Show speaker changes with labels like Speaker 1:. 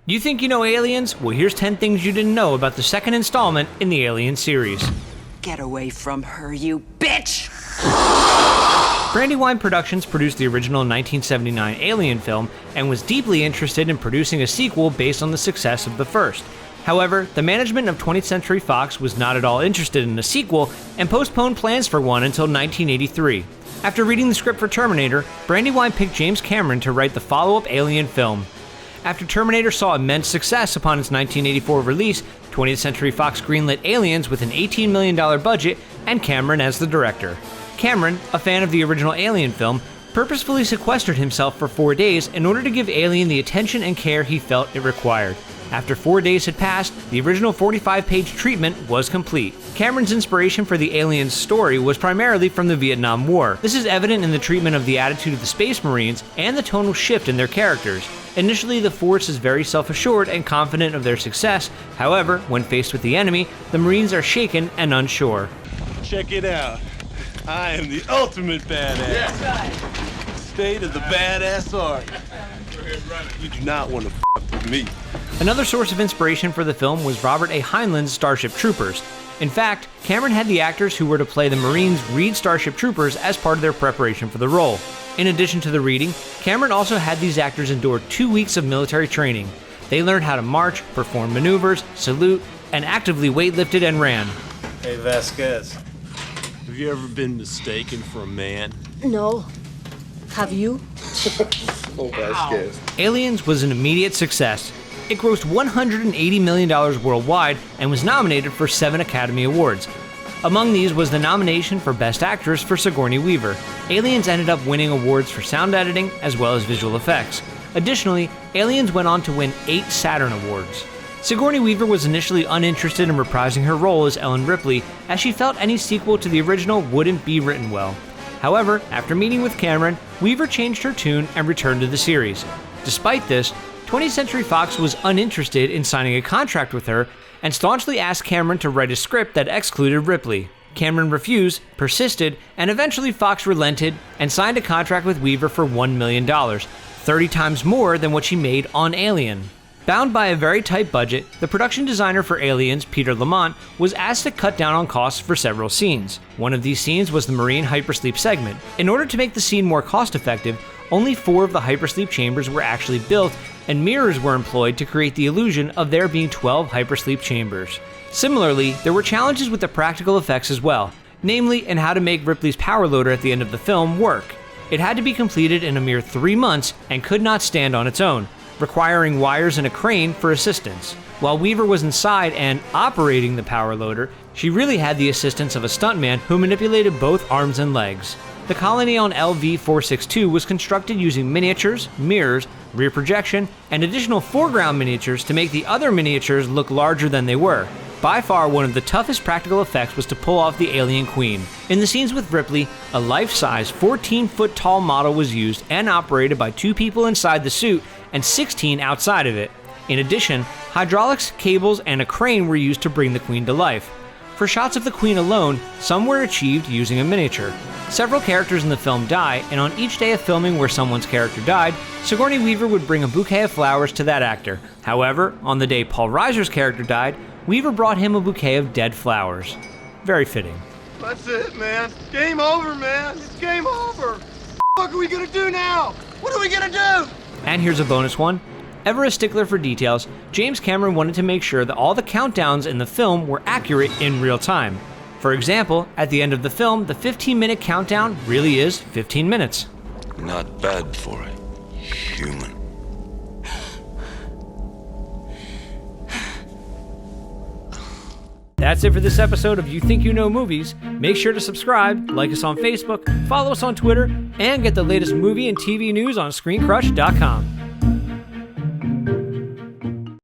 Speaker 1: You think you know aliens? Well, here's 10 things you didn't know about the second installment in the Alien series.
Speaker 2: Get away from her, you bitch!
Speaker 1: Brandywine Productions produced the original 1979 Alien film and was deeply interested in producing a sequel based on the success of the first. However, the management of 20th Century Fox was not at all interested in a sequel and postponed plans for one until 1983. After reading the script for Terminator, Brandywine picked James Cameron to write the follow-up Alien film. After Terminator saw immense success upon its 1984 release, 20th Century Fox greenlit Aliens with an $18 million budget and Cameron as the director. Cameron, a fan of the original Alien film, purposefully sequestered himself for 4 days in order to give Alien the attention and care he felt it required. After 4 days had passed, the original 45-page treatment was complete. Cameron's inspiration for the Aliens story was primarily from the Vietnam War. This is evident in the treatment of the attitude of the Space Marines and the tonal shift in their characters. Initially, the Force is very self-assured and confident of their success. However, when faced with the enemy, the Marines are shaken and unsure.
Speaker 3: Check it out. I am the ultimate badass. Yeah. State of the badass art. You do not want to f*** with me.
Speaker 1: Another source of inspiration for the film was Robert A. Heinlein's Starship Troopers. In fact, Cameron had the actors who were to play the Marines read Starship Troopers as part of their preparation for the role. In addition to the reading, Cameron also had these actors endure 2 weeks of military training. They learned how to march, perform maneuvers, salute, and actively weightlifted and ran.
Speaker 3: Hey Vasquez, have you ever been mistaken for a man?
Speaker 4: No. Have you?
Speaker 5: Oh, Vasquez.
Speaker 1: Aliens was an immediate success. It grossed $180 million worldwide and was nominated for 7 Academy Awards. Among these was the nomination for Best Actress for Sigourney Weaver. Aliens ended up winning awards for sound editing as well as visual effects. Additionally, Aliens went on to win 8 Saturn Awards. Sigourney Weaver was initially uninterested in reprising her role as Ellen Ripley, as she felt any sequel to the original wouldn't be written well. However, after meeting with Cameron, Weaver changed her tune and returned to the series. Despite this, 20th Century Fox was uninterested in signing a contract with her and staunchly asked Cameron to write a script that excluded Ripley. Cameron refused, persisted, and eventually Fox relented and signed a contract with Weaver for $1 million, 30 times more than what she made on Alien. Bound by a very tight budget, the production designer for Aliens, Peter Lamont, was asked to cut down on costs for several scenes. One of these scenes was the Marine hypersleep segment. In order to make the scene more cost-effective, only 4 of the hypersleep chambers were actually built, and mirrors were employed to create the illusion of there being 12 hypersleep chambers. Similarly, there were challenges with the practical effects as well, namely in how to make Ripley's power loader at the end of the film work. It had to be completed in a mere 3 months and could not stand on its own, requiring wires and a crane for assistance. While Weaver was inside and operating the power loader, she really had the assistance of a stuntman who manipulated both arms and legs. The colony on LV-462 was constructed using miniatures, mirrors, rear projection, and additional foreground miniatures to make the other miniatures look larger than they were. By far, one of the toughest practical effects was to pull off the alien queen. In the scenes with Ripley, a life-size 14-foot tall model was used and operated by 2 people inside the suit and 16 outside of it. In addition, hydraulics, cables, and a crane were used to bring the queen to life. For shots of the queen alone, some were achieved using a miniature. Several characters in the film die, and on each day of filming where someone's character died, Sigourney Weaver would bring a bouquet of flowers to that actor. However, on the day Paul Reiser's character died, Weaver brought him a bouquet of dead flowers. Very fitting.
Speaker 3: That's it, man. Game over, man. It's game over. What are we gonna do now? What are we gonna do?
Speaker 1: And here's a bonus one. Ever a stickler for details, James Cameron wanted to make sure that all the countdowns in the film were accurate in real time. For example, at the end of the film, the 15-minute countdown really is 15 minutes.
Speaker 5: Not bad for a human.
Speaker 1: That's it for this episode of You Think You Know Movies. Make sure to subscribe, like us on Facebook, follow us on Twitter, and get the latest movie and TV news on ScreenCrush.com.